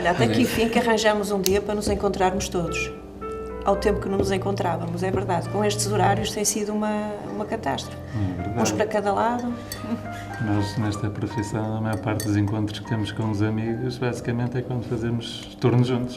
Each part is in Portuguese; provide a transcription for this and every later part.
Olha, até que enfim que arranjamos um dia para nos encontrarmos todos. Ao tempo que não nos encontrávamos, é verdade. Com estes horários tem sido uma catástrofe. Uns para cada lado. Nós, nesta profissão, a maior parte dos encontros que temos com os amigos, basicamente, é quando fazemos turnos juntos.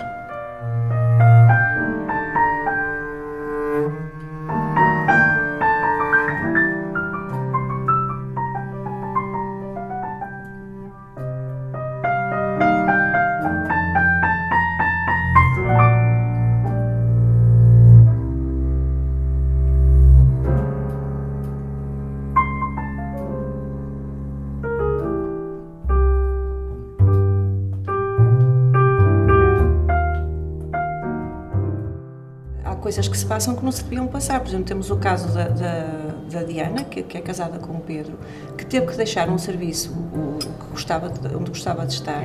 Coisas que se passam que não se deviam passar. Por exemplo, temos o caso da Diana, que é casada com o Pedro, que teve que deixar um serviço onde gostava de estar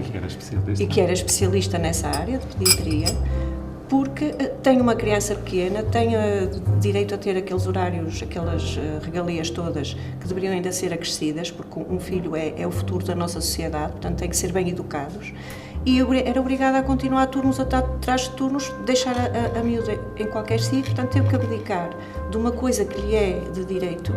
e que era especialista nessa área de pediatria, porque tem uma criança pequena, tem direito a ter aqueles horários, aquelas regalias todas que deveriam ainda ser acrescidas, porque um filho é o futuro da nossa sociedade, portanto tem que ser bem educados. E era obrigada a continuar turnos atrás de turnos, deixar a miúda em qualquer sítio, portanto teve que abdicar de uma coisa que lhe é de direito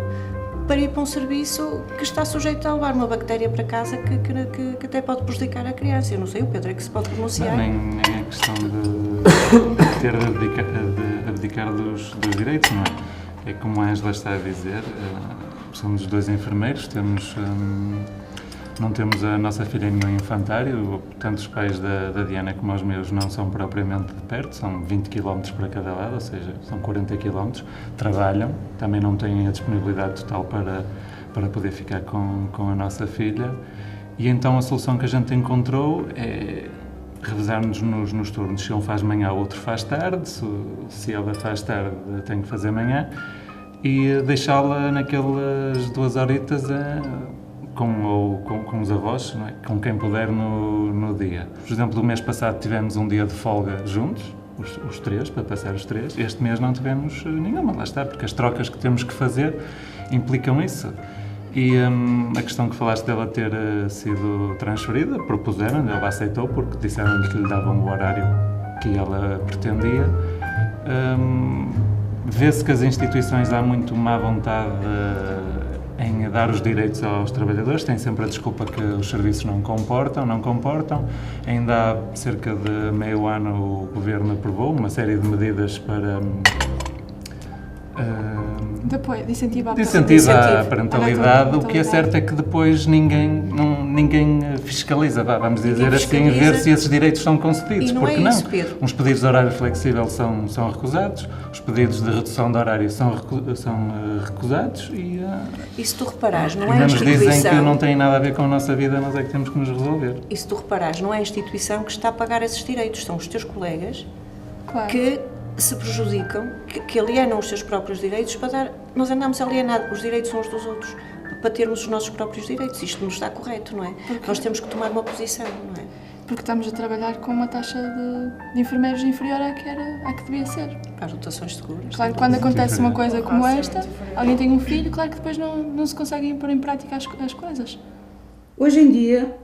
para ir para um serviço que está sujeito a levar uma bactéria para casa que até pode prejudicar a criança. Eu não sei, o Pedro é que se pode pronunciar. Nem é questão de ter de abdicar dos direitos, não é? É como a Ângela está a dizer, somos 2 enfermeiros, não temos a nossa filha no infantário, tanto os pais da Diana como os meus não são propriamente de perto, são 20 km para cada lado, ou seja, são 40 km, trabalham, também não têm a disponibilidade total para poder ficar com a nossa filha, e então a solução que a gente encontrou é revezar-nos nos turnos. Se um faz manhã, o outro faz tarde, se ela faz tarde, tem que fazer manhã, e deixá-la naquelas 2 horitas com os avós, não é? Com quem puder no dia. Por exemplo, do mês passado tivemos um dia de folga juntos, os 3, para passar os 3. Este mês não tivemos nenhuma, lá está, porque as trocas que temos que fazer implicam isso. E a questão que falaste dela ter sido transferida, propuseram, ela aceitou porque disseram-lhe que lhe davam o horário que ela pretendia. Vê-se que as instituições há muito má vontade em dar os direitos aos trabalhadores, tem sempre a desculpa que os serviços não comportam. Ainda há cerca de meio ano o Governo aprovou uma série de medidas para de apoio, de incentivo à parentalidade. O que é certo é que depois ninguém fiscaliza, vamos dizer assim, ver se esses direitos são concedidos. E não porque é isso, Pedro. Uns pedidos de horário flexível são recusados, os pedidos de redução de horário são recusados e se tu reparares, não é a ainda nos instituição... dizem que não tem nada a ver com a nossa vida, nós é que temos que nos resolver. E se tu reparares, não é a instituição que está a pagar esses direitos, são os teus colegas, claro, que se prejudicam, que alienam os seus próprios direitos para dar... Nós andamos alienados, os direitos uns dos outros, para termos os nossos próprios direitos. Isto não está correto, não é? Porque nós temos que tomar uma posição, não é? Porque estamos a trabalhar com uma taxa de enfermeiros inferior à que devia ser. Para as rotações seguras. Claro, quando acontece uma coisa como esta, alguém tem um filho, claro que depois não se conseguem pôr em prática as coisas. Hoje em dia,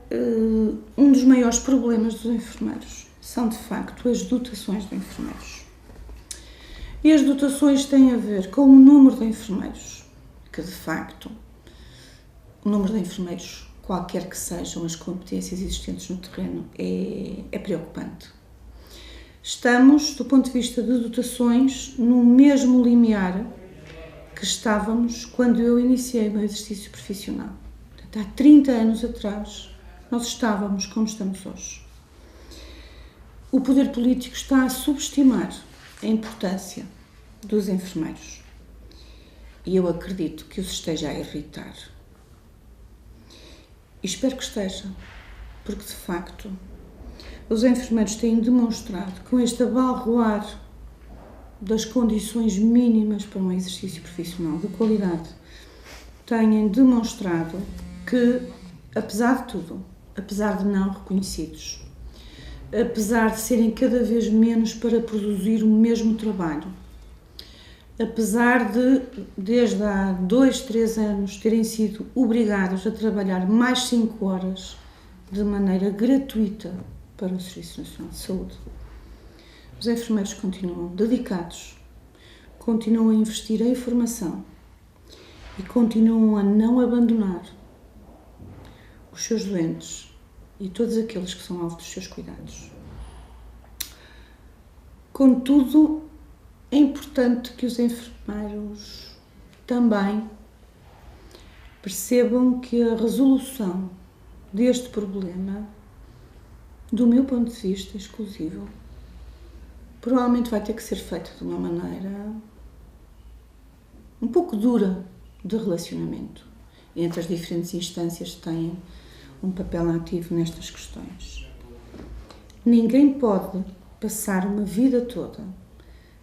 um dos maiores problemas dos enfermeiros são, de facto, as dotações de enfermeiros. E as dotações têm a ver com o número de enfermeiros, que, de facto, o número de enfermeiros, qualquer que sejam as competências existentes no terreno, é preocupante. Estamos, do ponto de vista de dotações, no mesmo limiar que estávamos quando eu iniciei o meu exercício profissional. Portanto, há 30 anos atrás, nós estávamos como estamos hoje. O poder político está a subestimar a importância dos enfermeiros. E eu acredito que os esteja a irritar. E espero que esteja, porque de facto os enfermeiros têm demonstrado, com este abalroar das condições mínimas para um exercício profissional de qualidade, têm demonstrado que, apesar de tudo, apesar de não reconhecidos, apesar de serem cada vez menos para produzir o mesmo trabalho, apesar de, desde há 2, 3 anos, terem sido obrigados a trabalhar mais 5 horas de maneira gratuita para o Serviço Nacional de Saúde. Os enfermeiros continuam dedicados, continuam a investir em formação e continuam a não abandonar os seus doentes e todos aqueles que são alvo dos seus cuidados. Contudo, é importante que os enfermeiros também percebam que a resolução deste problema, do meu ponto de vista exclusivo, provavelmente vai ter que ser feita de uma maneira um pouco dura de relacionamento entre as diferentes instâncias que têm um papel ativo nestas questões. Ninguém pode passar uma vida toda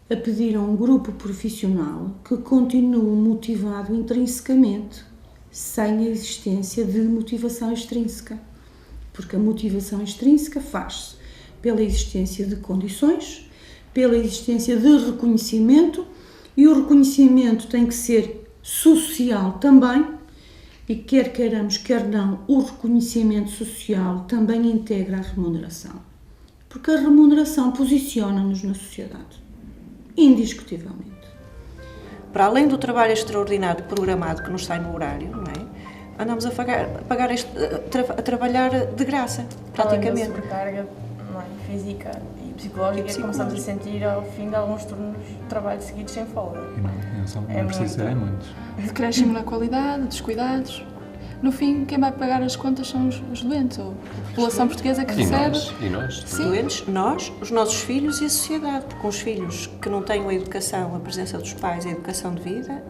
a pedir a um grupo profissional que continue motivado intrinsecamente, sem a existência de motivação extrínseca. Porque a motivação extrínseca faz-se pela existência de condições, pela existência de reconhecimento, e o reconhecimento tem que ser social também, e quer queiramos, quer não, o reconhecimento social também integra a remuneração. Porque a remuneração posiciona-nos na sociedade, indiscutivelmente. Para além do trabalho extraordinário programado que nos sai no horário, não é? Andamos a trabalhar de graça, praticamente. Além da sobrecarga, não é? Física e psicológica, que começamos a sentir ao fim de alguns turnos de trabalho seguidos sem folga. Não precisa ser muitos. Decréscimo na qualidade, descuidados. No fim, quem vai pagar as contas são os doentes, ou a população portuguesa que recebe. E nós? Sim. Doentes, nós, os nossos filhos e a sociedade, porque os filhos que não têm a educação, a presença dos pais, a educação de vida,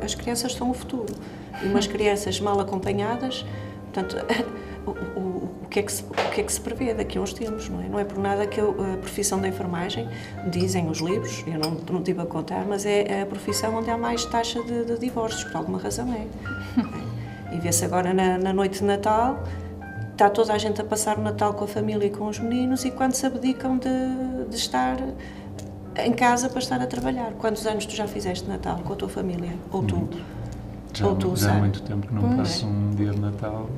as crianças são o futuro. E umas crianças mal acompanhadas, portanto, o que é que se prevê daqui a uns tempos, não é? Não é por nada que a profissão da enfermagem, dizem os livros, eu não estive a contar, mas é a profissão onde há mais taxa de divórcios, por alguma razão é. E vê-se agora na noite de Natal, está toda a gente a passar o Natal com a família e com os meninos, e quando se abdicam de estar em casa para estar a trabalhar. Quantos anos tu já fizeste Natal com a tua família? Ou tu? Já há muito tempo que não passo um dia de Natal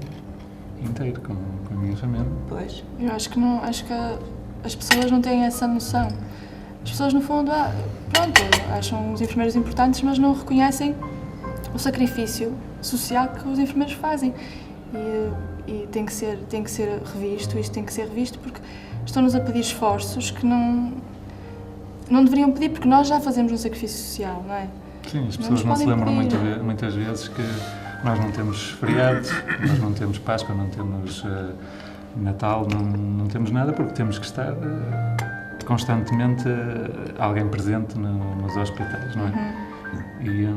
inteiro com a minha família. Pois. Eu acho que as pessoas não têm essa noção. As pessoas, no fundo, acham os enfermeiros importantes, mas não reconhecem o sacrifício social que os enfermeiros fazem. E tem que ser revisto, isto tem que ser revisto, porque estão-nos a pedir esforços que não deveriam pedir, porque nós já fazemos um sacrifício social, não é? Sim, as pessoas não se lembram muitas vezes que nós não temos feriados, nós não temos Páscoa, não temos Natal, não temos nada, porque temos que estar constantemente alguém presente nos hospitais, não é? E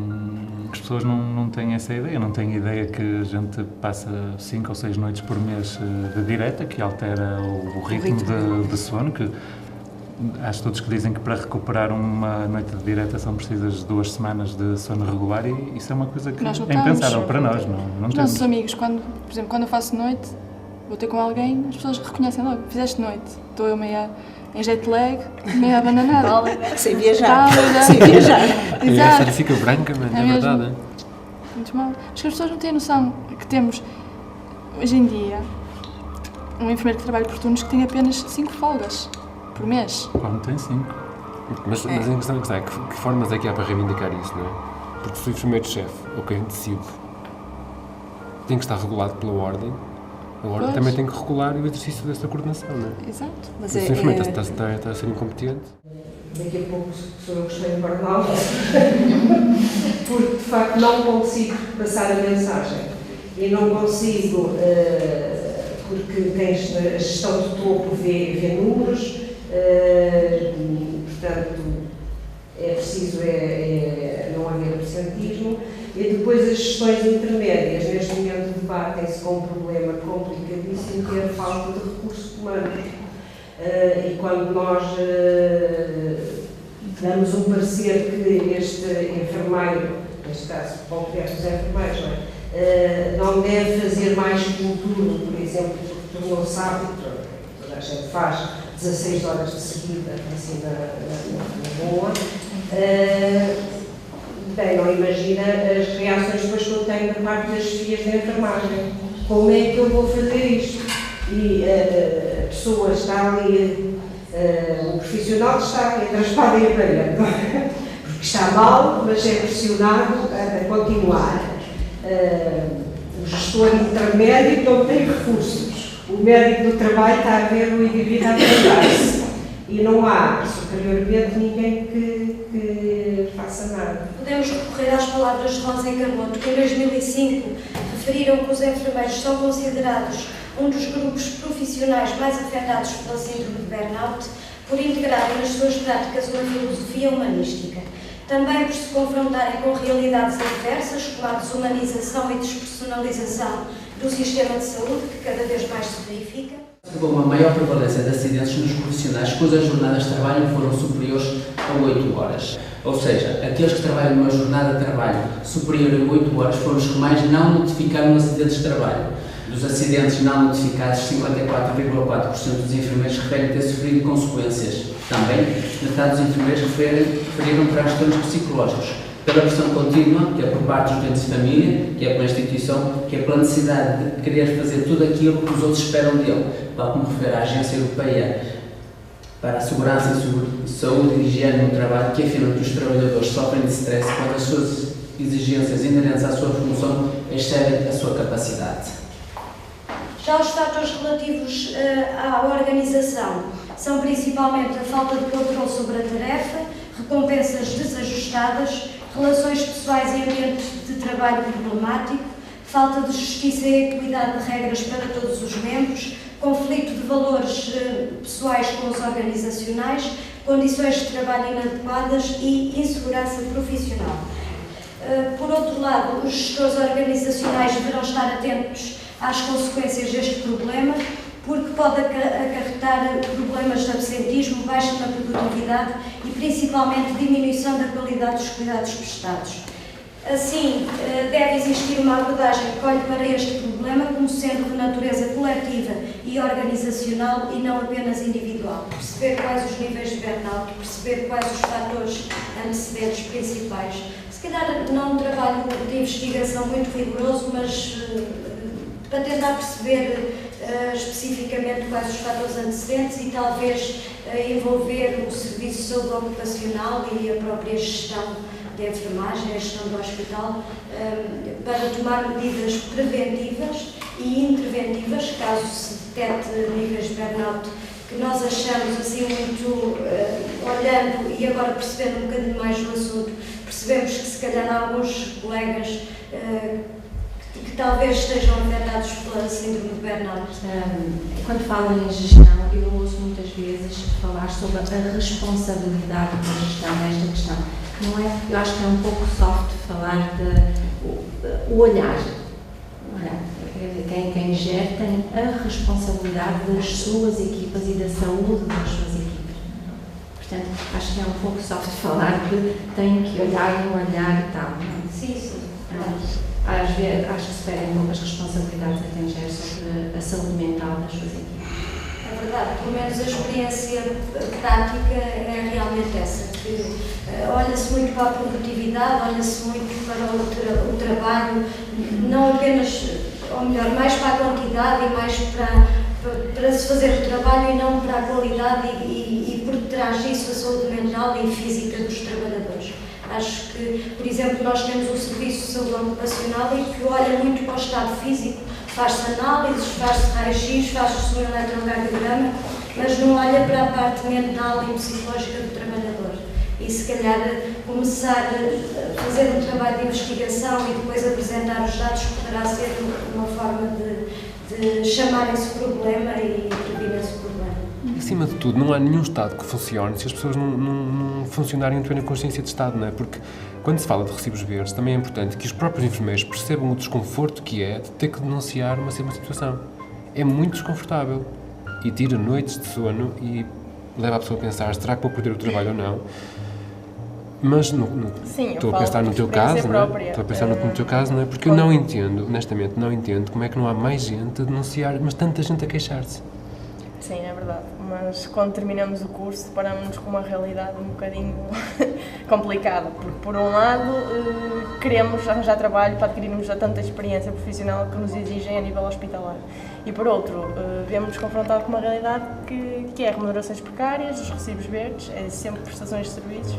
as pessoas não têm essa ideia, não têm ideia que a gente passa 5 ou 6 noites por mês de direta, que altera o ritmo de sono, que há estudos que dizem que para recuperar uma noite de direta são precisas 2 semanas de sono regular, e isso é uma coisa que é impensável para nós. Não os temos. Nossos amigos, por exemplo, quando eu faço noite, vou ter com alguém, as pessoas reconhecem logo, fizeste noite, estou eu meia em jet lag, meia abananada. Sem viajar. Sem viajar. Exato. A fica branca, mas é verdade. Muito mal. Acho que as pessoas não têm noção que temos, hoje em dia, um enfermeiro que trabalha por turnos que tem apenas 5 folgas por mês. Quando tem 5. Mas a questão é que formas é que há para reivindicar isso, não é? Porque se o enfermeiro-chefe, ou quem decide, tem que estar regulado pela ordem, a ordem também tem que regular o exercício dessa coordenação, não é? Exato. Mas se o enfermeiro está a ser incompetente... Daqui a pouco sou eu que estou em burnout, porque de facto não consigo passar a mensagem e não consigo, porque a gestão de topo vê números, portanto é preciso não haver absentismo, e depois as gestões intermédias neste momento debatem-se com um problema complicadíssimo, que é a falta de recursos humanos. E quando nós damos um parecer que este enfermeiro, neste caso, bom, os enfermeiros, não deve fazer mais cultura, por exemplo, porque tornou-se hábito, toda a gente faz 16 horas de seguida, assim, na boa, bem, não imagina as reações depois que eu tenho da parte das chefias da enfermagem. Como é que eu vou fazer isto? E a pessoa está ali, o profissional está entre a espada e a parede, porque está mal, mas é pressionado a continuar. O gestor intermédio não tem recursos, o médico do trabalho está a ver o indivíduo a tratar-se e não há superiormente ninguém que faça nada. Podemos recorrer às palavras de Rosa e Carlotto, que em 2005 referiram que os enfermeiros são considerados um dos grupos profissionais mais afetados pela síndrome de burnout, por integrarem nas suas práticas uma filosofia humanística. Também por se confrontarem com realidades adversas, como a desumanização e despersonalização do sistema de saúde, que cada vez mais se verifica. Houve uma maior prevalência de acidentes nos profissionais cujas jornadas de trabalho foram superiores a 8 horas. Ou seja, aqueles que trabalham numa jornada de trabalho superior a 8 horas foram os que mais não notificaram acidentes de trabalho. Dos acidentes não notificados, 54,4% dos enfermeiros referem ter sofrido consequências. Também, metade dos enfermeiros referiram transtornos psicológicos, pela pressão contínua, que é por parte dos doentes de família, que é pela instituição, que é pela necessidade de querer fazer tudo aquilo que os outros esperam dele, tal como refere a Agência Europeia para a Segurança e Saúde e Higiene no Trabalho, que afirma que os trabalhadores sofrem de stress quando as suas exigências inerentes à sua função excedem a sua capacidade. Já os fatores relativos à organização são principalmente a falta de controle sobre a tarefa, recompensas desajustadas, relações pessoais em ambiente de trabalho problemático, falta de justiça e equidade de regras para todos os membros, conflito de valores pessoais com os organizacionais, condições de trabalho inadequadas e insegurança profissional. Por outro lado, os gestores organizacionais deverão estar atentos às consequências deste problema, porque pode acarretar problemas de absentismo, baixa na produtividade e principalmente diminuição da qualidade dos cuidados prestados. Assim, deve existir uma abordagem que olhe para este problema como sendo de natureza coletiva e organizacional e não apenas individual. Perceber quais os níveis de burnout, perceber quais os fatores antecedentes principais. Se calhar não um trabalho de investigação muito rigoroso, mas para tentar perceber especificamente quais os fatores antecedentes e talvez envolver o Serviço de Saúde Ocupacional e a própria gestão de enfermagem, a gestão do hospital, para tomar medidas preventivas e interventivas, caso se detecte níveis de burnout que nós achamos assim muito, olhando e agora percebendo um bocadinho mais do assunto, percebemos que se calhar há alguns colegas que talvez estejam afetados pela síndrome de burnout. Quando falam em gestão, eu ouço muitas vezes falar sobre a responsabilidade da gestão desta questão. Não é, eu acho que é um pouco soft falar de o olhar. Quem gera tem a responsabilidade das suas equipas e da saúde das suas equipas. Portanto, acho que é um pouco soft falar que tem que olhar no olhar e tal. Sim. Às vezes, acho que se perdem poucas responsabilidades a quem gera sobre a saúde mental das suas equipes. É verdade, pelo menos a experiência prática é realmente essa, que olha-se muito para a produtividade, olha-se muito para o trabalho, não apenas, ou melhor, mais para a quantidade e mais para se fazer o trabalho e não para a qualidade e por detrás disso a saúde mental e física dos trabalhadores. Acho que, por exemplo, nós temos um Serviço de Saúde Ocupacional e que olha muito para o estado físico, faz-se análises, faz-se raio-x, faz-se um eletrocardiograma, mas não olha para a parte mental e psicológica do trabalhador. E se calhar começar a fazer um trabalho de investigação e depois apresentar os dados poderá ser uma forma de chamar esse problema e prevenir esse problema. Acima de tudo, não há nenhum Estado que funcione se as pessoas não funcionarem em plena consciência de Estado, não é? Porque quando se fala de recibos verdes, também é importante que os próprios enfermeiros percebam o desconforto que é de ter que denunciar uma situação. É muito desconfortável e tira noites de sono e leva a pessoa a pensar, será que vou perder o trabalho ou não? Mas estou a pensar no teu caso, não é? Estou a pensar no teu caso, não é? Porque eu não entendo, honestamente, não entendo como é que não há mais gente a denunciar, mas tanta gente a queixar-se. Sim, é verdade, mas quando terminamos o curso deparamos-nos com uma realidade um bocadinho complicada, porque por um lado queremos arranjar trabalho para adquirirmos a tanta experiência profissional que nos exigem a nível hospitalar. E por outro, vemos-nos confrontados com uma realidade que é remunerações precárias, os recibos verdes, é sempre prestações de serviços.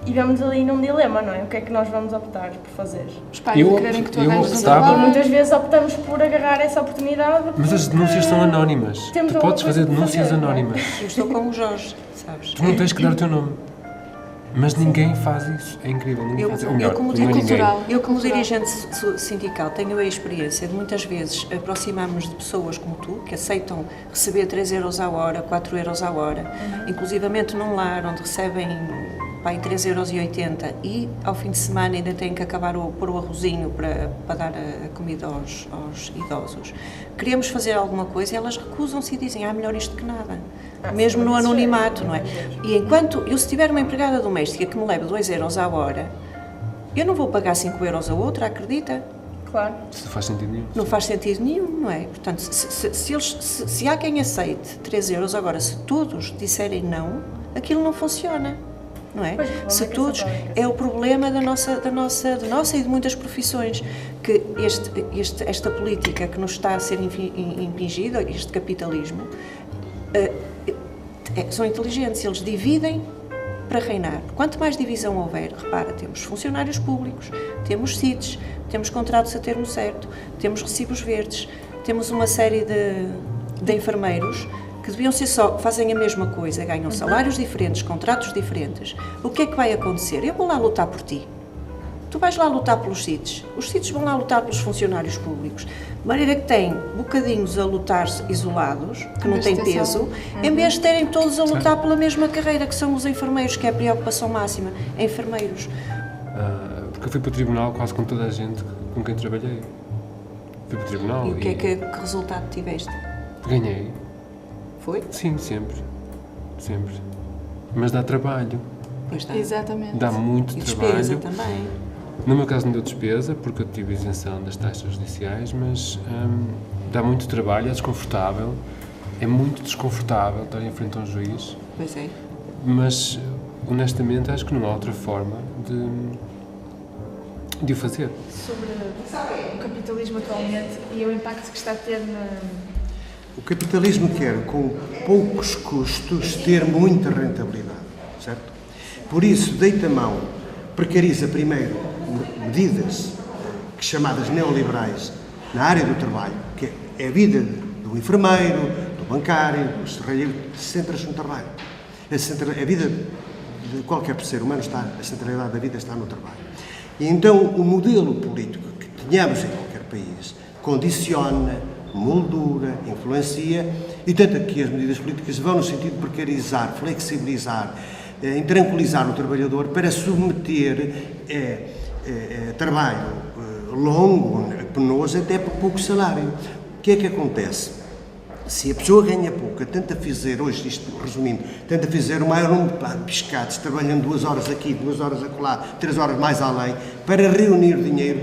E vemos ali num dilema, não é? O que é que nós vamos optar por fazer? Os pais querem que tu arranjes um E trabalho. muitas vezes optamos por agarrar essa oportunidade. Mas as denúncias são anónimas. Temos Tu podes fazer alguma coisa denúncias para fazer, anónimas. Eu estou com o Jorge, sabes? Tu não tens que dar o teu nome. Mas ninguém faz isso. É incrível. Ninguém faz isso. Ou melhor, como não é ninguém. cultural. Eu, como dirigente sindical, tenho a experiência de muitas vezes aproximar-nos de pessoas como tu, que aceitam receber 3 euros a hora, 4 euros a hora, inclusivamente num lar onde recebem em 3,80 € e ao fim de semana ainda têm que acabar pôr o arrozinho para dar a comida aos idosos. Queremos fazer alguma coisa e elas recusam-se e dizem, melhor isto que nada. Mesmo no anonimato, não é? E enquanto eu, se tiver uma empregada doméstica que me leva 2 euros à hora, eu não vou pagar 5 euros a outra, acredita? Claro. Isso não faz sentido nenhum. Não faz sentido nenhum, não é? Portanto, se há quem aceite 3 euros, agora, se todos disserem não, aquilo não funciona. Não é? Se todos, é o problema da nossa e de muitas profissões, que esta política que nos está a ser impingida, este capitalismo, são inteligentes, eles dividem para reinar. Quanto mais divisão houver, repara, temos funcionários públicos, temos CITES, temos contratos a termo certo, temos recibos verdes, temos uma série de enfermeiros que deviam ser fazem a mesma coisa, ganham salários diferentes, contratos diferentes. O que é que vai acontecer? Eu vou lá lutar por ti. Tu vais lá lutar pelos CITES. Os CITES vão lá lutar pelos funcionários públicos. De maneira que têm bocadinhos a lutar isolados, que não têm peso, em vez de terem todos a lutar pela mesma carreira, que são os enfermeiros, que é a preocupação máxima. Enfermeiros. Porque eu fui para o tribunal quase com toda a gente com quem trabalhei. Fui para o tribunal E o que resultado tiveste? Ganhei. Foi? Sim, sempre. Sempre. Mas dá trabalho. Pois dá. Exatamente. Dá muito E trabalho. despesa também. No meu caso não deu despesa, porque eu tive isenção das taxas judiciais, mas dá muito trabalho, é desconfortável. É muito desconfortável estar em frente a um juiz. Pois é. Mas, honestamente, acho que não há outra forma de o fazer. Sobre o capitalismo atualmente e o impacto que está a ter na... O capitalismo quer, com poucos custos, ter muita rentabilidade, certo? Por isso, deita a mão, precariza primeiro medidas chamadas neoliberais na área do trabalho, que é a vida do enfermeiro, do bancário, do serralheiro, centra-se no trabalho. A vida de qualquer ser humano a centralidade da vida está no trabalho. E então o modelo político que tenhamos em qualquer país condiciona, moldura, influencia, e tanto que as medidas políticas vão no sentido de precarizar, flexibilizar, intranquilizar o trabalhador para submeter trabalho longo, penoso, até por pouco salário. O que é que acontece? Se a pessoa ganha pouco, tenta fazer, hoje isto resumindo, tenta fazer o maior número de pescados, trabalhando 2 horas aqui, 2 horas acolá, 3 horas mais além, para reunir dinheiro,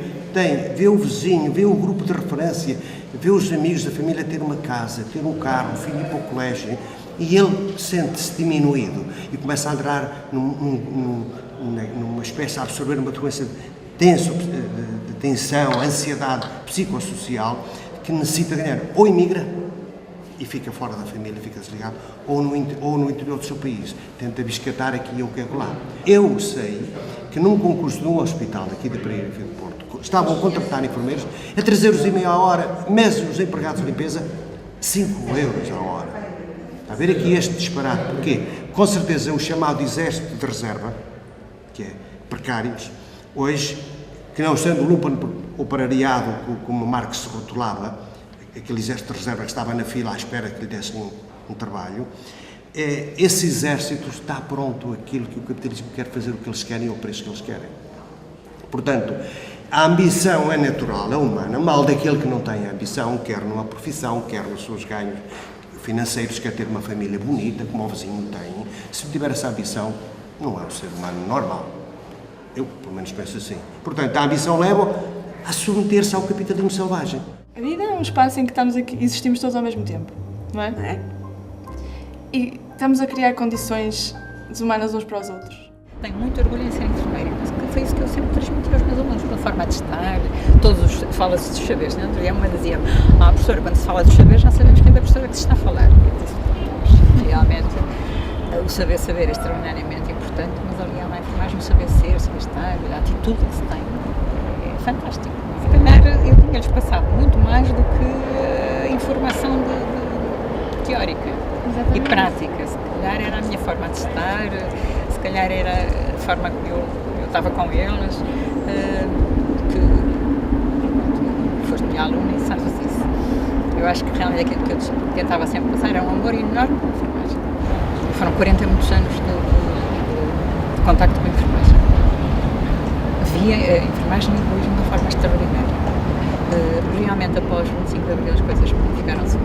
vê o vizinho, vê o grupo de referência, vê os amigos da família ter uma casa, ter um carro, um filho ir para o colégio, e ele sente-se diminuído e começa a entrar numa espécie de absorver uma doença de tensão, ansiedade psicossocial, que necessita ganhar, ou imigra e fica fora da família, fica desligado, ou no interior do seu país, tenta biscatar aqui ou lá. Eu sei que num concurso de um hospital aqui da Praia de Porto, estavam a contratar enfermeiros a 3,5 € a hora, mas os empregados de limpeza 5 € a hora. Está a ver aqui este disparate, porque com certeza o chamado exército de reserva, que é precários, hoje, que não sendo operariado como Marx se rotulava, aquele exército de reserva que estava na fila à espera que lhe dessem um trabalho, esse exército está pronto aquilo que o capitalismo quer fazer, o que eles querem, ao preço que eles querem. Portanto, a ambição é natural, é humana, mal daquele que não tem ambição, quer numa profissão, quer nos seus ganhos financeiros, quer ter uma família bonita, como o vizinho tem. Se não tiver essa ambição, não é um ser humano normal. Eu, pelo menos, penso assim. Portanto, a ambição leva a submeter-se ao capitalismo selvagem. A vida é um espaço em que existimos todos ao mesmo tempo, não é? É. E estamos a criar condições desumanas uns para os outros. Tenho muito orgulho em ser enfermeira. os alunos, pela forma de estar, fala-se dos saberes, não é? Uma dizia, professora, quando se fala dos saberes já sabemos quem é a professora que se está a falar. Realmente, o saber é extraordinariamente importante, mas ali há na enfermagem o saber ser, o saber estar, a atitude que se tem, é fantástico. Se calhar eu tinha-lhes passado muito mais do que informação teórica. Exatamente. E prática. Se calhar era a minha forma de estar, se calhar era a forma como eu estava com eles, que foste minha aluna e sabes isso. Eu acho que realmente aquilo que eu tentava sempre passar era um amor enorme com a enfermagem. Foram 40 e muitos anos de contacto com a enfermagem. Via a enfermagem evoluir de uma forma extraordinária. Realmente, após 25 de abril, as coisas modificaram-se.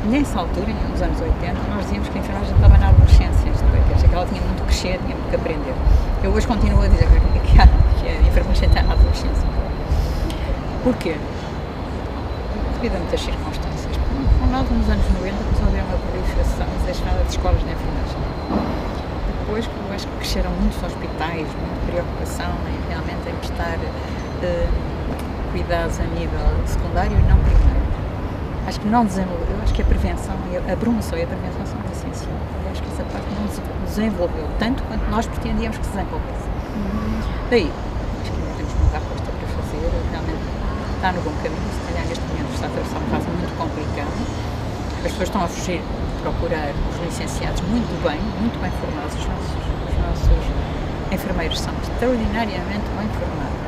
Nessa altura, nos anos 80, nós dizíamos que a enfermagem estava na adolescência, que ela tinha muito que crescer, tinha muito que aprender. Eu hoje continuo a dizer que a enfermagem está na adolescência. Porquê? Devido a muitas circunstâncias. Nós, nos anos 90, começou a haver uma proliferação exagerada de escolas de enfermagem. Depois, eu acho que cresceram muitos hospitais, muita preocupação em realmente em prestar cuidados a nível secundário e não primário. Acho que não desenvolveu, eu acho que a prevenção, a promoção e a prevenção são essenciais. Eu acho que essa parte não se desenvolveu tanto quanto nós pretendíamos que se desenvolvesse. Daí, acho que ainda temos muita aposta para fazer, realmente está no bom caminho, se calhar neste momento está a atravessar uma fase muito complicada. As pessoas estão a fugir, procurar os licenciados muito bem formados. Os nossos enfermeiros são extraordinariamente bem formados.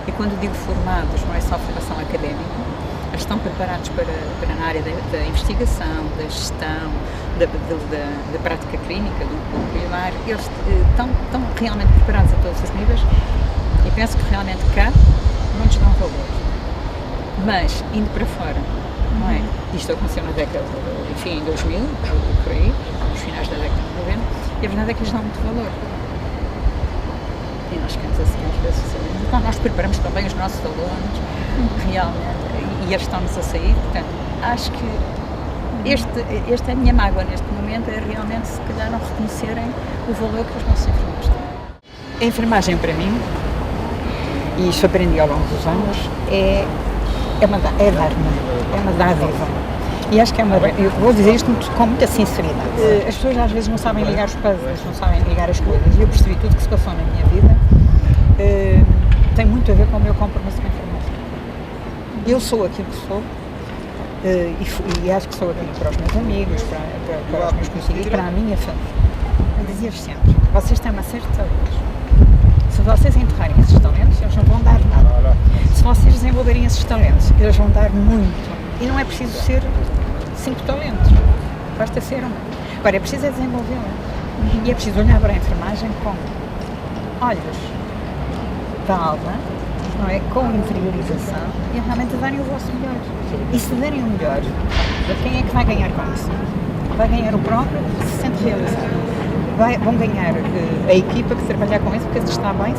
E quando digo formados, não é só formação académica, eles estão preparados para na área da investigação, da gestão, da prática clínica, do cuidar. Eles estão realmente preparados a todos os níveis e penso que realmente cá não lhes dão valor. Mas, indo para fora, não é? Isto aconteceu na década, enfim, em 2000, por aí, nos finais da década de 90, e a verdade é que lhes dão muito valor. E nós ficamos a seguir às vezes. Então, nós preparamos também os nossos alunos, realmente, e eles estão-nos a sair, portanto, acho que esta é a minha mágoa neste momento, é realmente, se calhar, não reconhecerem o valor que os nossos enfermeiros têm. A enfermagem, para mim, e isso aprendi ao longo dos anos, é uma dádiva. E acho que eu vou dizer isto com muita sinceridade. As pessoas às vezes não sabem ligar os puzzles, não sabem ligar as coisas. E eu percebi tudo que se passou na minha vida tem muito a ver com o meu compromisso com a enfermagem. Eu sou aquilo que sou e acho que sou aquilo para os meus amigos, para os meus conhecidos e para a minha família. Eu dizia-vos sempre, vocês têm uma série de talentos. Se vocês enterrarem esses talentos, eles não vão dar nada. Se vocês desenvolverem esses talentos, eles vão dar muito. E não é preciso ser 5 talentos, basta ser um. Agora, é preciso desenvolvê-la. E é preciso olhar para a enfermagem com olhos da alma, não é? Com interiorização e realmente darem o vosso melhor. E se derem o melhor, quem é que vai ganhar com isso? Vai ganhar o próprio que se sente realizado. Vão ganhar a equipa que trabalhar com isso, porque se está bem,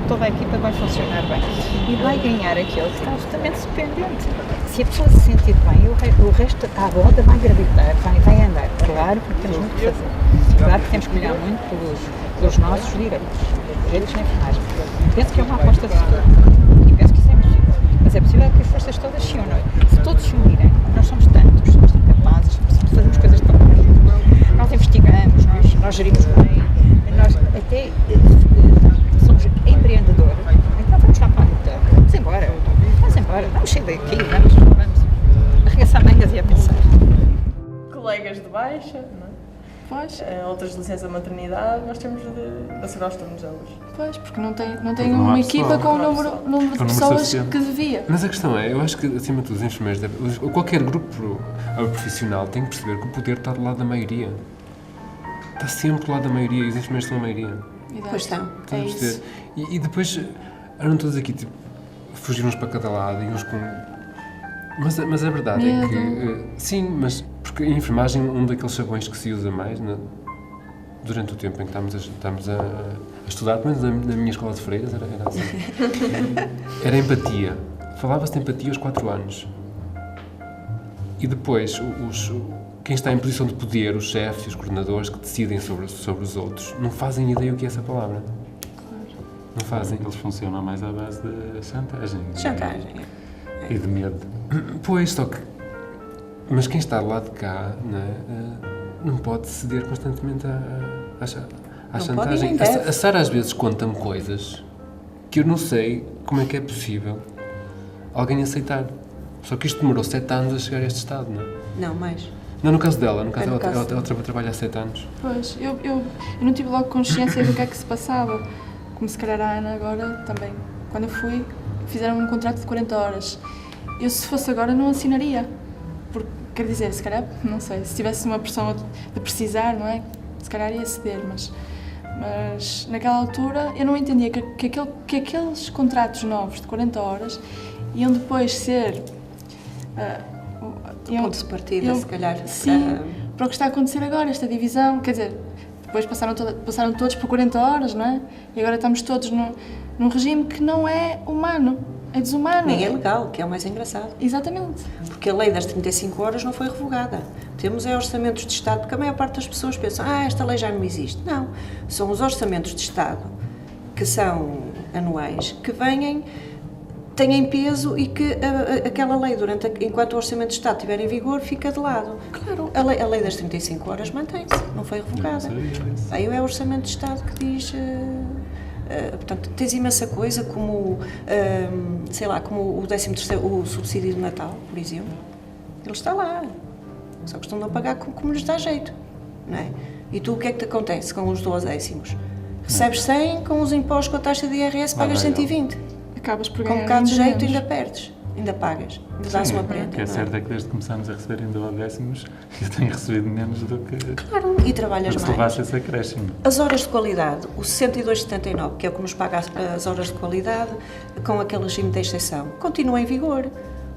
toda a equipa vai funcionar bem. E vai ganhar aquele que está absolutamente dependente. Se a pessoa se sentir bem, o resto, à volta vai gravitar, vai andar. Claro que temos muito que fazer. Claro que temos que olhar muito pelos nossos direitos na enfermagem. Penso que é uma aposta de futuro. E penso que isso é possível. Mas é possível que as forças todas se unam. Se todos se unirem, nós somos tantos, somos capazes, fazemos coisas tão boas. Nós investigamos, nós gerimos bem, nós até somos empreendedores. Então vamos lá para a luta, vamos embora, vamos sair daqui, vamos arregaçar mangas e a pensar. Colegas de baixa, não é? Pois. Outras de licença maternidade, nós temos de assegurar os turnos delas. Pois, porque não tem uma equipa com o número de pessoas que devia. Mas a questão é, eu acho que acima de tudo os enfermeiros, qualquer grupo profissional tem que perceber que o poder está do lado da maioria. Está sempre do lado da maioria e os enfermeiros são a maioria. Pois estão. É isso. E depois eram todos aqui, tipo, fugir uns para cada lado e uns com... Mas a verdade é que... sim, mas porque a enfermagem, um daqueles chavões que se usa mais durante o tempo em que estamos a estudar, pelo menos na minha escola de freiras, era assim. Era empatia. Falava-se de empatia aos 4 anos. E depois, quem está em posição de poder, os chefes e os coordenadores que decidem sobre os outros, não fazem ideia o que é essa palavra. Não fazem. Eles funcionam mais à base de chantagem. Chantagem. E de medo. Pois, só que... Mas quem está do lado de cá, não pode ceder constantemente à chantagem. Pode e nem deve. A Sara às vezes conta-me coisas que eu não sei como é que é possível alguém aceitar. Só que isto demorou 7 anos a chegar a este estado, não é? Não, mais. Não, no caso dela. Ela trabalha há 7 anos. Pois, eu não tive logo consciência do que é que se passava. Como se calhar a Ana agora também. Quando eu fui, fizeram um contrato de 40 horas. Eu, se fosse agora, não assinaria. Porque, quer dizer, se calhar, não sei, se tivesse uma pressão de precisar, não é? Se calhar ia ceder, mas naquela altura eu não entendia que aqueles contratos novos de 40 horas iam depois ser... ponto de partida, se calhar. Sim, para o que está a acontecer agora, esta divisão, quer dizer, depois passaram todos por 40 horas, não é? E agora estamos todos num regime que não é humano, é desumano. Nem é legal, que é o mais engraçado. Exatamente. Porque a lei das 35 horas não foi revogada. Temos orçamentos de Estado, porque a maior parte das pessoas pensam, esta lei já não existe. Não, são os orçamentos de Estado, que são anuais, que têm peso e que aquela lei, enquanto o Orçamento de Estado estiver em vigor, fica de lado. Claro, a lei das 35 horas mantém-se, não foi revogada. Aí é o Orçamento de Estado que diz... portanto, tens imensa coisa, como, sei lá, como o 13º, o subsídio de Natal, por exemplo. Ele está lá, só que estão a pagar como lhes dá jeito, não é? E tu, o que é que te acontece com os 12 décimos? Recebes 100, com os impostos, com a taxa de IRS, pagas 120. Acabas por com ganhar um bocado de jeito menos. ainda perdes, ainda pagas, ainda dás uma prenda. O que é certo é que desde que começámos a receber ainda décimos, eu tenho recebido menos do que... Claro, e trabalhas mais. Se levasse esse acréscimo. As horas de qualidade, o 62,79, que é o que nos paga as horas de qualidade, com aquele regime de exceção, continua em vigor.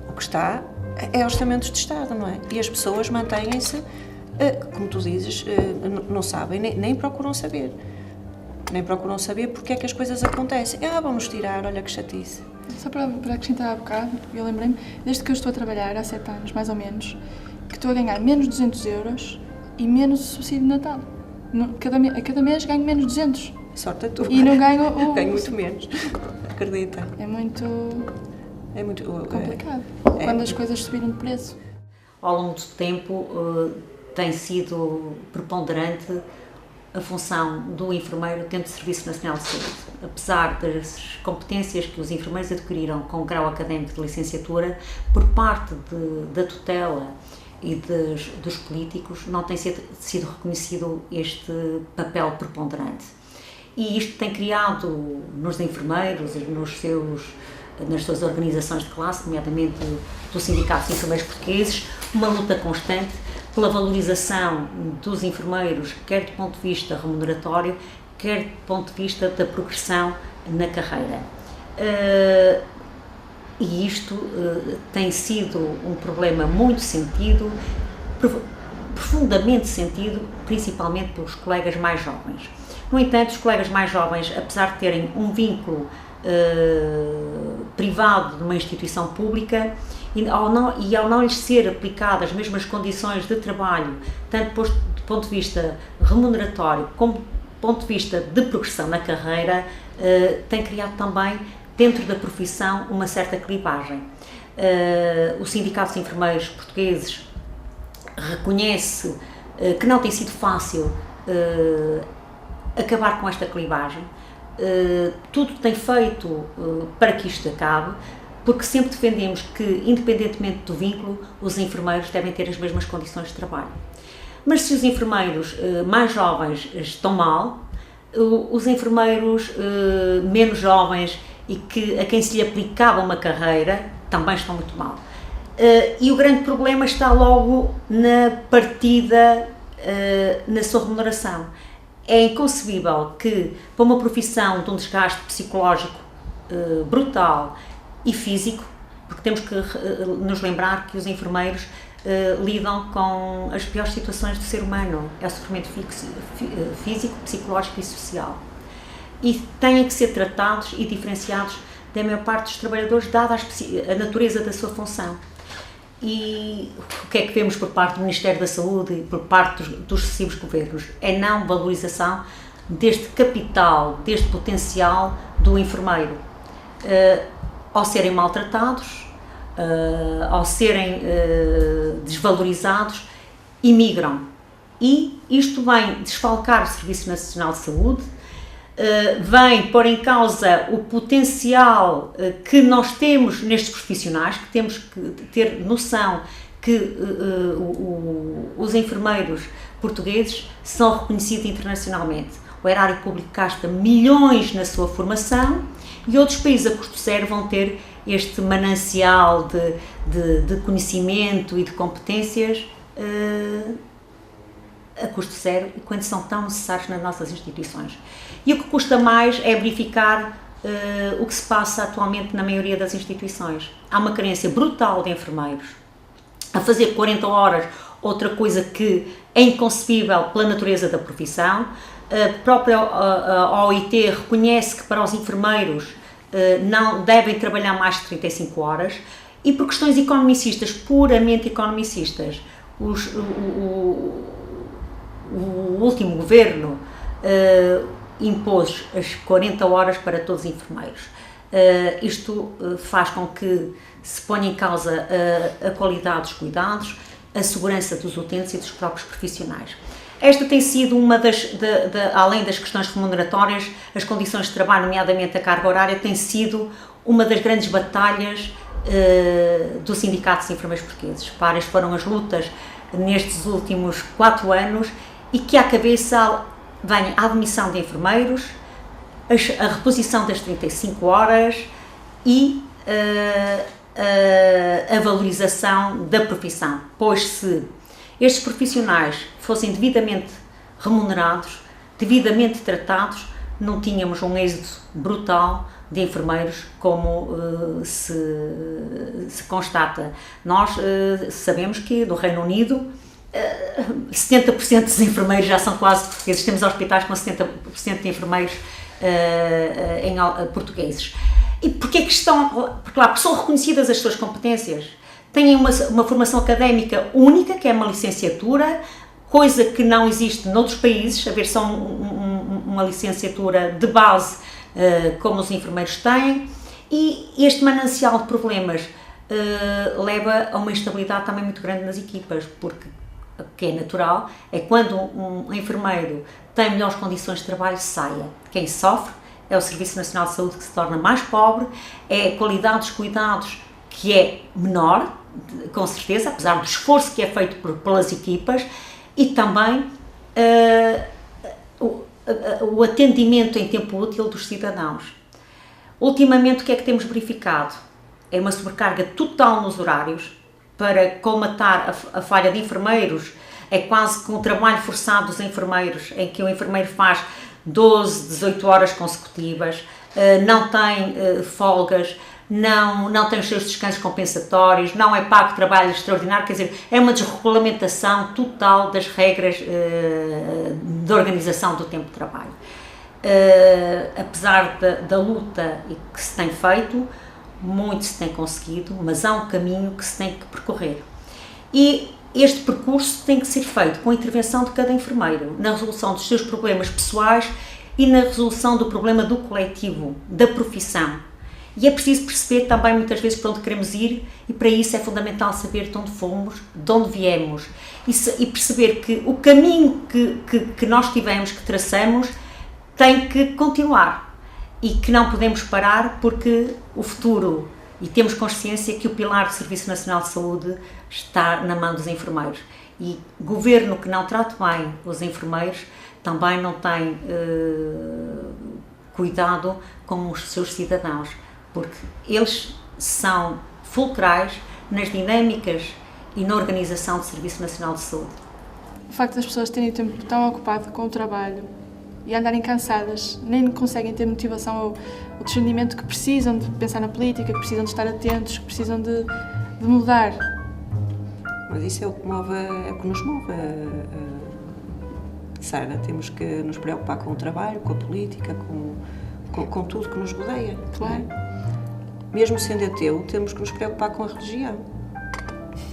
O que está é orçamentos de Estado, não é? E as pessoas mantêm-se, como tu dizes, não sabem, nem procuram saber. Nem procuram saber porque é que as coisas acontecem. Vamos tirar, olha que chatice. Só para acrescentar há bocado, eu lembrei-me, desde que eu estou a trabalhar, há 7 anos, mais ou menos, que estou a ganhar menos 200 euros e menos o subsídio de Natal. A cada mês ganho menos 200. Sorte a tua. E não ganho Ganho muito menos, acredita. É muito complicado, quando as coisas subiram de preço. Ao longo do tempo tem sido preponderante a função do enfermeiro dentro do Serviço Nacional de Saúde. Apesar das competências que os enfermeiros adquiriram com o grau académico de licenciatura, por parte da tutela e dos políticos, não tem sido reconhecido este papel preponderante. E isto tem criado nos enfermeiros, nas suas organizações de classe, nomeadamente do Sindicato de Enfermeiros Portugueses, uma luta constante pela valorização dos enfermeiros, quer do ponto de vista remuneratório, quer do ponto de vista da progressão na carreira. E isto tem sido um problema muito sentido, profundamente sentido, principalmente pelos colegas mais jovens. No entanto, os colegas mais jovens, apesar de terem um vínculo privado de uma instituição pública, e ao não lhes ser aplicadas as mesmas condições de trabalho, tanto do ponto de vista remuneratório como do ponto de vista de progressão na carreira, tem criado também, dentro da profissão, uma certa clivagem. O Sindicato de Enfermeiros Portugueses reconhece que não tem sido fácil acabar com esta clivagem. Tudo tem feito para que isto acabe, porque sempre defendemos que, independentemente do vínculo, os enfermeiros devem ter as mesmas condições de trabalho. Mas se os enfermeiros mais jovens estão mal, os enfermeiros menos jovens e a quem se lhe aplicava uma carreira também estão muito mal. E o grande problema está logo na partida, na sua remuneração. É inconcebível que, para uma profissão de um desgaste psicológico brutal e físico, porque temos que nos lembrar que os enfermeiros lidam com as piores situações do ser humano, é o sofrimento físico, psicológico e social. E têm que ser tratados e diferenciados da maior parte dos trabalhadores, dada a natureza da sua função. E o que é que vemos por parte do Ministério da Saúde e por parte dos sucessivos governos? É não valorização deste capital, deste potencial do enfermeiro. Ao serem maltratados, ao serem desvalorizados, imigram. E isto vem desfalcar o Serviço Nacional de Saúde, vem pôr em causa o potencial que nós temos nestes profissionais, que temos que ter noção que os enfermeiros portugueses são reconhecidos internacionalmente. O erário público gasta milhões na sua formação e outros países a custo zero vão ter este manancial de conhecimento e de competências a custo zero e quando são tão necessários nas nossas instituições. E o que custa mais é verificar o que se passa atualmente na maioria das instituições. Há uma carência brutal de enfermeiros a fazer 40 horas, outra coisa que é inconcebível pela natureza da profissão. A própria OIT reconhece que para os enfermeiros não devem trabalhar mais de 35 horas e por questões economicistas, puramente economicistas, o último governo impôs as 40 horas para todos os enfermeiros. Isto faz com que se ponha em causa a qualidade dos cuidados, a segurança dos utentes e dos próprios profissionais. Esta tem sido uma além das questões remuneratórias, as condições de trabalho, nomeadamente a carga horária, tem sido uma das grandes batalhas do Sindicato dos Enfermeiros Portugueses. Várias foram as lutas nestes últimos 4 anos e que à cabeça vem a admissão de enfermeiros, a reposição das 35 horas e a valorização da profissão, pois se estes profissionais fossem devidamente remunerados, devidamente tratados, não tínhamos um êxodo brutal de enfermeiros como se constata. Nós sabemos que no Reino Unido 70% dos enfermeiros já são quase portugueses, temos hospitais com 70% de enfermeiros portugueses. E porquê que estão? Porque lá são reconhecidas as suas competências, têm uma formação académica única, que é uma licenciatura, coisa que não existe noutros países, a ver só uma licenciatura de base como os enfermeiros têm, e este manancial de problemas leva a uma instabilidade também muito grande nas equipas, porque o que é natural é quando um enfermeiro tem melhores condições de trabalho, saia. Quem sofre é o Serviço Nacional de Saúde, que se torna mais pobre, é a qualidade dos cuidados que é menor, com certeza, apesar do esforço que é feito pelas equipas, e também o atendimento em tempo útil dos cidadãos. Ultimamente, o que é que temos verificado? É uma sobrecarga total nos horários. Para colmatar a falha de enfermeiros, é quase que um trabalho forçado dos enfermeiros, em que o enfermeiro faz 12, 18 horas consecutivas, não tem folgas, não tem os seus descansos compensatórios, não é pago trabalho extraordinário, quer dizer, é uma desregulamentação total das regras de organização do tempo de trabalho. Apesar da luta que se tem feito, muito se tem conseguido, mas há um caminho que se tem que percorrer. E este percurso tem que ser feito com a intervenção de cada enfermeiro, na resolução dos seus problemas pessoais e na resolução do problema do coletivo, da profissão. E é preciso perceber também muitas vezes para onde queremos ir, e para isso é fundamental saber de onde fomos, de onde viemos, e perceber que o caminho que nós tivemos, que traçamos, tem que continuar e que não podemos parar, porque o futuro, e temos consciência que o pilar do Serviço Nacional de Saúde está na mão dos enfermeiros, e governo que não trate bem os enfermeiros também não tem cuidado com os seus cidadãos, porque eles são fulcrais nas dinâmicas e na organização do Serviço Nacional de Saúde. O facto das pessoas terem o tempo tão ocupado com o trabalho e andarem cansadas, nem conseguem ter motivação ou o discernimento que precisam de pensar na política, que precisam de estar atentos, que precisam de mudar. Mas isso é o que nos move, Sara. Temos que nos preocupar com o trabalho, com a política, com tudo que nos rodeia. Claro. Não é? Mesmo sendo ateu, temos que nos preocupar com a religião,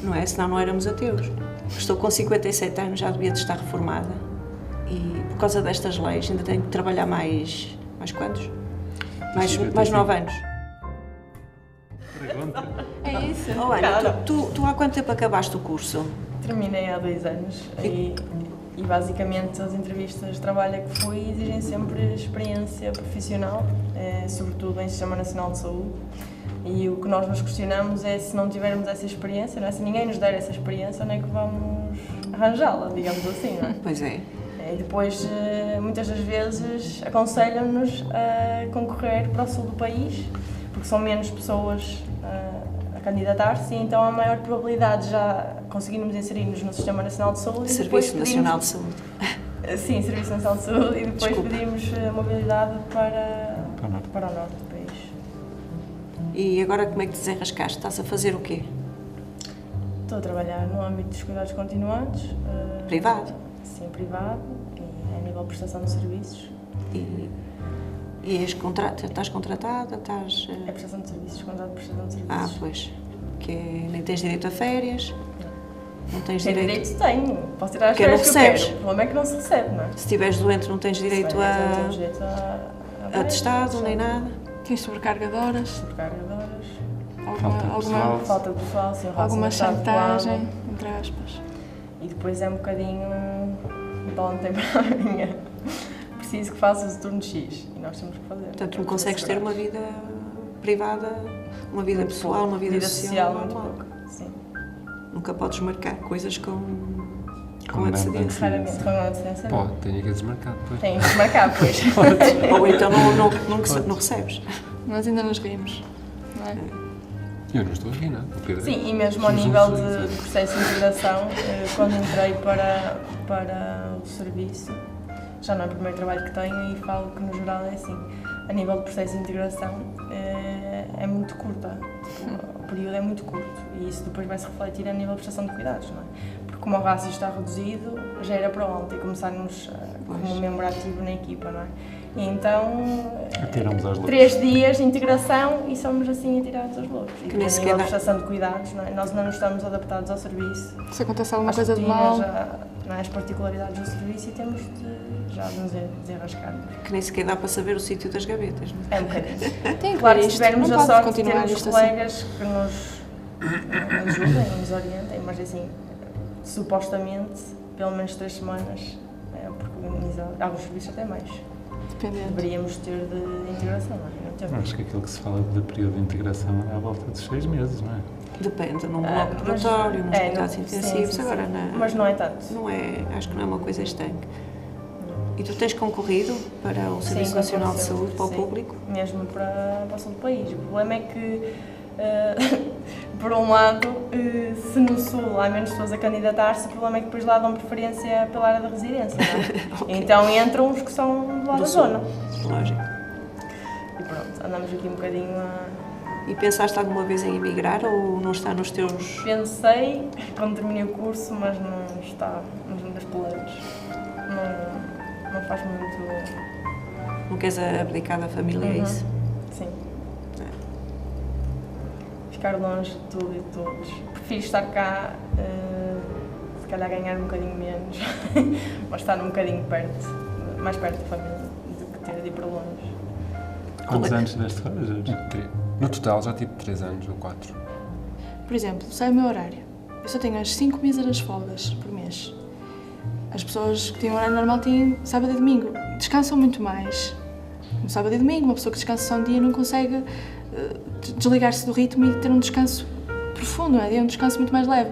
não é? Senão não éramos ateus. Estou com 57 anos, já devia de estar reformada. E por causa destas leis, ainda tenho que trabalhar mais quantos? Mais 9 anos. Pergunta. É isso. Oh, Ana, tu há quanto tempo acabaste o curso? Terminei há 2 anos e basicamente as entrevistas de trabalho que fui exigem sempre experiência profissional, sobretudo em Sistema Nacional de Saúde. E o que nós nos questionamos é se não tivermos essa experiência, não é? Se ninguém nos der essa experiência, onde é que vamos arranjá-la, digamos assim, não é? Pois é. E depois, muitas das vezes, aconselham-nos a concorrer para o sul do país, porque são menos pessoas a candidatar-se, e então há maior probabilidade de já conseguirmos inserir-nos no Sistema Nacional de Saúde. Serviço Nacional de Saúde. Sim, Serviço Nacional de Saúde, e depois pedimos mobilidade para o norte do país. E agora como é que te desenrascaste? Estás a fazer o quê? Estou a trabalhar no âmbito dos cuidados continuados. Privado? Sim, privado, e a nível de prestação de serviços. E estás contratada? É prestação de serviços, contrato de prestação de serviços. Ah, pois. Nem tens direito a férias? Não tens direito? Tenho. Posso tirar as férias que eu quero. O problema é que não se recebe, não é? Se estiveres doente não tens direito a atestado, nem nada? Tens sobrecarga de horas? Sobrecarga de horas. Falta de pessoal, sim. Alguma chantagem, entre aspas. E depois é um bocadinho de ontem para amanhã. Preciso que faças o turno de X e nós temos que fazer. Portanto, não consegues ter uma vida privada, uma vida pessoal, uma vida social muito pouco, sim. Nunca podes marcar coisas com antecedência. Raramente com antecedência. Pode, tenho que desmarcar depois. Tenho que desmarcar, pois. Ou então não recebes. Nós ainda nos rimos, não é? Eu não estou a rir, não. Sim, e mesmo ao nível de processo de integração, quando entrei para o serviço, já não é o primeiro trabalho que tenho e falo que no geral é assim, a nível de processo de integração é muito curta, o período é muito curto e isso depois vai se refletir a nível de prestação de cuidados, não é? Porque como o rácio está reduzido, já era para ontem começarmos como membro ativo na equipa, não é? E então, 3 dias de integração e somos assim atirados aos louros. E a nível de prestação de cuidados, não é? Nós ainda não estamos adaptados ao serviço. Se acontece alguma coisa de mal, não é? As particularidades do serviço e temos de já nos desenrascar. Que nem sequer dá para saber o sítio das gavetas, não é? É um bocadinho. Tem claro que se tivermos a sorte de termos isto colegas assim. que nos ajudem, nos orientem, mas assim, supostamente, pelo menos 3 semanas, porque organizar alguns serviços até mais. Dependendo. Deveríamos ter de integração, não é? Acho que aquilo que se fala de período de integração é à volta de 6 meses, não é? Depende, num bloco preparatório, nos cuidados intensivos, agora mas não é tanto. Não é, acho que não é uma coisa estanque. E tu tens concorrido para o Serviço Nacional de Saúde, para o público? Mesmo para o sul do país. O problema é que, por um lado, se no sul há menos pessoas a candidatar-se, o problema é que depois lá dão preferência pela área da residência, não é? Okay. Então entram os que são do lado da zona. Lógico. E pronto, andamos aqui um bocadinho a... E pensaste alguma vez em emigrar ou não está nos teus... Pensei quando terminei o curso, mas não está nos meus planos. Não faz muito... Não queres abdicar da família, é isso? Sim. Ficar longe de tudo e de todos. Prefiro estar cá, se calhar ganhar um bocadinho menos, mas estar um bocadinho mais perto da família, do que ter de ir para longe. Quantos anos estiveste fora, Jorge? No total já tive 3 anos ou 4. Por exemplo, sai o meu horário. Eu só tenho as 5 míseras folgas por mês. As pessoas que têm um horário normal têm sábado e domingo. Descansam muito mais. No sábado e domingo, uma pessoa que descansa só um dia não consegue desligar-se do ritmo e ter um descanso profundo, não é? Um descanso muito mais leve.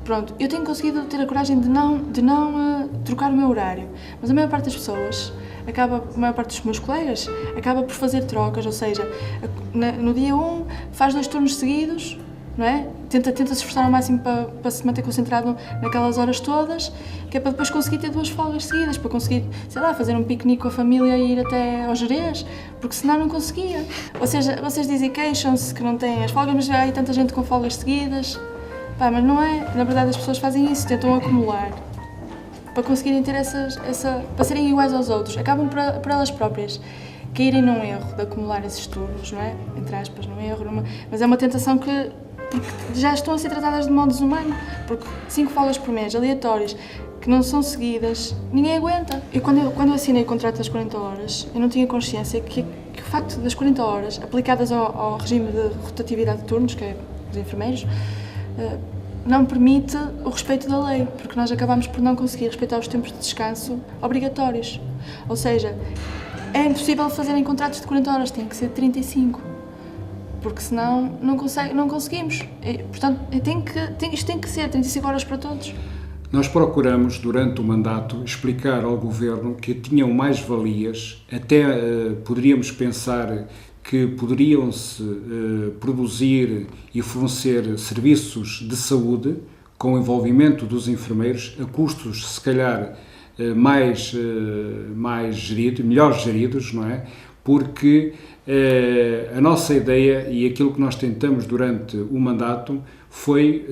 Pronto, eu tenho conseguido ter a coragem de não trocar o meu horário. Mas a maior parte das pessoas, a maior parte dos meus colegas, acaba por fazer trocas, ou seja, no dia 1 faz 2 turnos seguidos, não é? Tenta se esforçar ao máximo para se manter concentrado naquelas horas todas, que é para depois conseguir ter 2 folgas seguidas, para conseguir, sei lá, fazer um piquenique com a família e ir até ao Jerez, porque senão não conseguia. Ou seja, vocês dizem, queixam-se que não têm as folgas, mas já há tanta gente com folgas seguidas. Pá, mas não é. Na verdade as pessoas fazem isso, tentam acumular para conseguirem ter para serem iguais aos outros. Acabam por elas próprias caírem num erro de acumular esses turnos, não é? Entre aspas, num erro, mas é uma tentação porque já estão a ser tratadas de modo desumano, porque 5 folgas por mês, aleatórias, que não são seguidas, ninguém aguenta. Quando eu assinei o contrato das 40 horas, eu não tinha consciência que o facto das 40 horas aplicadas ao regime de rotatividade de turnos, que é dos enfermeiros, não permite o respeito da lei, porque nós acabamos por não conseguir respeitar os tempos de descanso obrigatórios. Ou seja, é impossível fazerem contratos de 40 horas, tem que ser 35, porque senão não conseguimos. Portanto, isto tem que ser 35 horas para todos. Nós procuramos, durante o mandato, explicar ao Governo que tinham mais-valias, até poderíamos pensar que poderiam-se produzir e fornecer serviços de saúde com o envolvimento dos enfermeiros a custos, se calhar, melhor geridos, não é? Porque a nossa ideia e aquilo que nós tentamos durante o mandato foi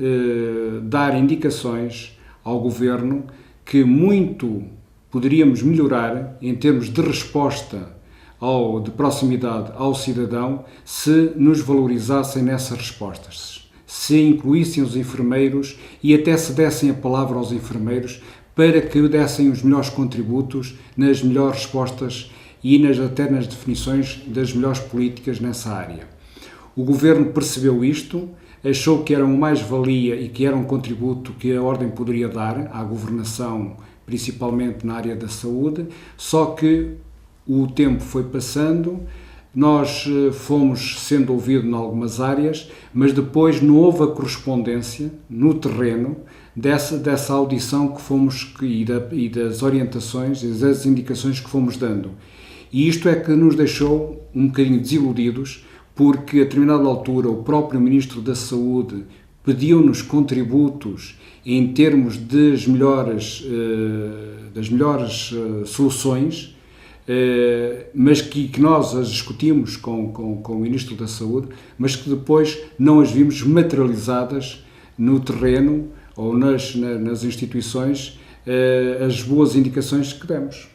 dar indicações ao Governo que muito poderíamos melhorar em termos de resposta de proximidade ao cidadão se nos valorizassem nessas respostas, se incluíssem os enfermeiros e até se dessem a palavra aos enfermeiros para que dessem os melhores contributos nas melhores respostas e até nas definições das melhores políticas nessa área. O Governo percebeu isto, achou que era uma mais-valia e que era um contributo que a Ordem poderia dar à governação, principalmente na área da saúde, só que o tempo foi passando, nós fomos sendo ouvidos em algumas áreas, mas depois não houve a correspondência no terreno dessa audição que fomos e das orientações e das indicações que fomos dando. E isto é que nos deixou um bocadinho desiludidos, porque a determinada altura o próprio Ministro da Saúde pediu-nos contributos em termos das melhores soluções, mas que nós as discutimos com o Ministro da Saúde, mas que depois não as vimos materializadas no terreno ou nas instituições, as boas indicações que demos.